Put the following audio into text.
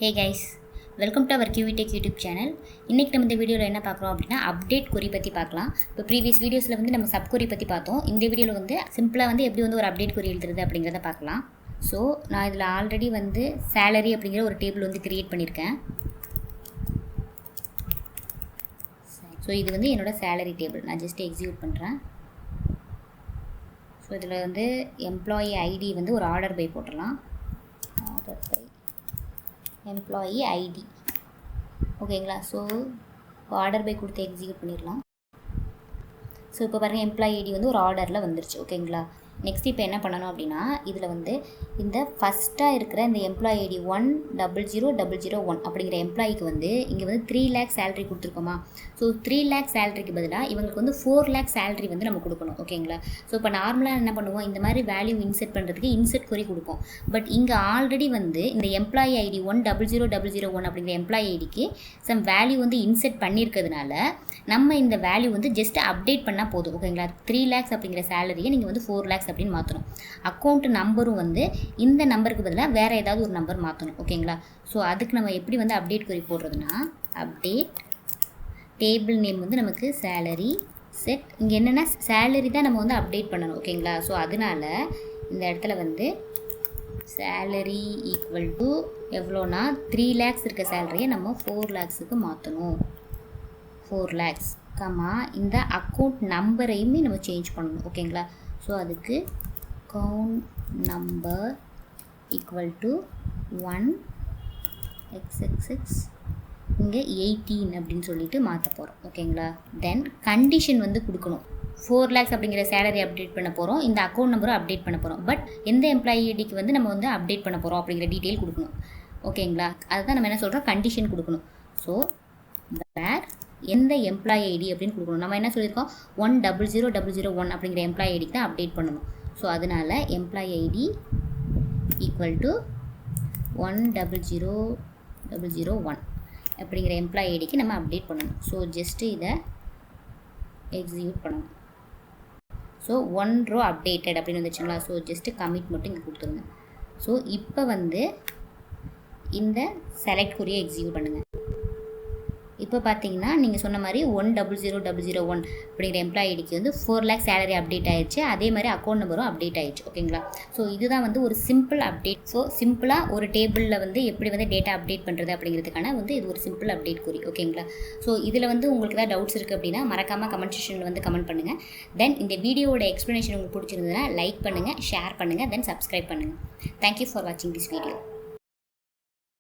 Hey guys, welcome to our QVTech YouTube channel. இன்னைக்கு நம்ம இந்த வீடியோவில் என்ன பார்க்குறோம் அப்படின்னா அப்டேட் கொரி பற்றி பார்க்கலாம். இப்போ ப்ரீவியஸ் வீடியோஸில் வந்து நம்ம சப் கொரி பற்றி பார்த்தோம். இந்த வீடியோவில் வந்து சிம்பிளாக வந்து எப்படி வந்து ஒரு அப்டேட் கொரி எழுதுறது அப்படிங்கிறத பார்க்கலாம். ஸோ நான் இதில் ஆல்ரெடி வந்து சேலரி அப்படிங்கிற ஒரு டேபிள் வந்து கிரியேட் பண்ணியிருக்கேன். ஸோ இது வந்து என்னோட சேலரி டேபிள். நான் ஜஸ்ட் எக்ஸிக்யூட் பண்ணுறேன். ஸோ இதில் வந்து எம்ப்ளாயி ஐடி வந்து ஒரு ஆர்டர் பை போட்டுடலாம். ஆர்டர் பை எம்ப்ளாயி ஐடி ஓகேங்களா. ஸோ ஆர்டர் பை கொடுத்து எக்ஸிக்யூட் பண்ணிடலாம். ஸோ இப்போ பாருங்கள் எம்ப்ளாயி ஐடி வந்து ஒரு ஆர்டரில் வந்துருச்சு ஓகேங்களா. நெக்ஸ்ட் இப்போ என்ன பண்ணணும் அப்படின்னா இதில் வந்து இந்த ஃபஸ்ட்டாக இருக்கிற இந்த எம்ப்ளாயி ஐடி 100001 அப்படிங்கிற எம்ப்ளாயிக்கு வந்து இங்கே வந்து 3 lakh சேலரி கொடுத்துருக்கோமா. ஸோ 3 lakh சேலரிக்கு பதிலாக இவங்களுக்கு வந்து 4 lakh சேலரி வந்து நம்ம கொடுக்கணும் ஓகேங்களா. ஸோ இப்போ நார்மலாக என்ன பண்ணுவோம், இந்த மாதிரி வேல்யூ இன்செர்ட் பண்ணுறதுக்கு இன்செர்ட் கொரி கொடுப்போம். பட் இங்கே ஆல்ரெடி வந்து இந்த எம்ப்ளாயி ஐடி 100001 அப்படிங்கிற எம்ப்ளாயி ஐடிக்கு சம் வேல்யூ வந்து இன்செர்ட் பண்ணியிருக்கிறதுனால நம்ம இந்த வேல்யூ வந்து ஜஸ்ட் அப்டேட் பண்ணால் போதும் ஓகேங்களா. 3 lakhs அப்படிங்கிற சேலரியை நீங்கள் வந்து 4 lakhs அப்படின்னு மாற்றணும். அக்கௌண்ட் நம்பரும் வந்து இந்த நம்பருக்கு பதிலாக வேறு ஏதாவது ஒரு நம்பர் மாற்றணும் ஓகேங்களா. ஸோ அதுக்கு நம்ம எப்படி வந்து அப்டேட் கொரி போடுறதுனா அப்டேட் டேபிள் நேம் வந்து நமக்கு சேலரி செட். இங்கே என்னென்னா சேலரி தான் நம்ம வந்து அப்டேட் பண்ணணும் ஓகேங்களா. ஸோ அதனால் இந்த இடத்துல வந்து சேலரி ஈக்குவல் டு எவ்வளோனா 3 lakhs இருக்க சேலரியை நம்ம 4 lakhsக்கு மாற்றணும். 4 lakhs கமா இந்த அக்கௌண்ட் நம்பரையுமே நம்ம சேஞ்ச் பண்ணணும் ஓகேங்களா. ஸோ அதுக்கு account number equal to 1xxx இங்கே 18 அப்படின்னு சொல்லிட்டு மாற்ற போகிறோம் ஓகேங்களா. தென் கண்டிஷன் வந்து கொடுக்கணும். 4 lakhs அப்படிங்கிற சேலரி அப்டேட் பண்ண போகிறோம், இந்த அக்கௌண்ட் நம்பரும் அப்டேட் பண்ண போகிறோம். பட் எந்த எம்ப்ளாயி ஐடிக்கு வந்து நம்ம வந்து அப்டேட் பண்ண போகிறோம் அப்படிங்கிற டீட்டெயில் கொடுக்கணும் ஓகேங்களா. அதுதான் நம்ம என்ன சொல்கிறோம், கண்டிஷன் கொடுக்கணும். ஸோ வேர் எந்த எம்ப்ளாயி ஐடி அப்படின்னு கொடுக்கணும். நம்ம என்ன சொல்லியிருக்கோம் 100001 அப்படிங்கிற எம்ப்ளாயி ஐடிக்கு தான் அப்டேட் பண்ணணும். ஸோ அதனால் எம்ப்ளாயி ஐடி ஈக்குவல் டு 100001 அப்படிங்கிற எம்ப்ளாயி ஐடிக்கு நம்ம அப்டேட் பண்ணணும். ஸோ ஜஸ்ட்டு இதை எக்ஸிக்யூட் பண்ணணும். ஸோ 1 row அப்டேட்டட் அப்படின்னு வந்துச்சுங்களா. ஸோ ஜஸ்ட்டு கமிட் மட்டும் இங்கே கொடுத்துருங்க. ஸோ இப்போ வந்து இந்த செலக்ட் கொரியை எக்ஸிக்யூட் பண்ணுங்கள். இப்போ பார்த்தீங்கன்னா நீங்கள் சொன்ன மாதிரி 100001 அப்படிங்கிற எம்ப்ளாயி ஐடிக்கு வந்து 4 lakh சேலரி அப்டேட் ஆயிடுச்சு. அதே மாதிரி அக்கௌண்ட் நம்பரும் அப்டேட் ஆயிடுச்சு ஓகேங்களா. ஸோ இதுதான் வந்து ஒரு சிம்பிள் அப்டேட். ஸோ சிம்பிளாக ஒரு டேபிளில் வந்து எப்படி வந்து டேட்டா அப்டேட் பண்ணுறது அப்படிங்கிறதுக்கான வந்து இது ஒரு சிம்பிள் அப்டேட் கொரி ஓகேங்களா. ஸோ இதில் வந்து உங்களுக்கு ஏதாவது டவுட்ஸ் இருக்குது அப்படின்னா மறக்காமல் கமெண்ட் செக்ஷனில் வந்து கமெண்ட் பண்ணுங்கள். தென் இந்த வீடியோவோட எக்ஸ்ப்ளனேஷன் உங்களுக்கு பிடிச்சிருந்ததுன்னா லைக் பண்ணுங்கள், ஷேர் பண்ணுங்கள், தென் சப்ஸ்கிரைப் பண்ணுங்கள். தேங்க்யூ ஃபார் வாட்சிங் திஸ் வீடியோ.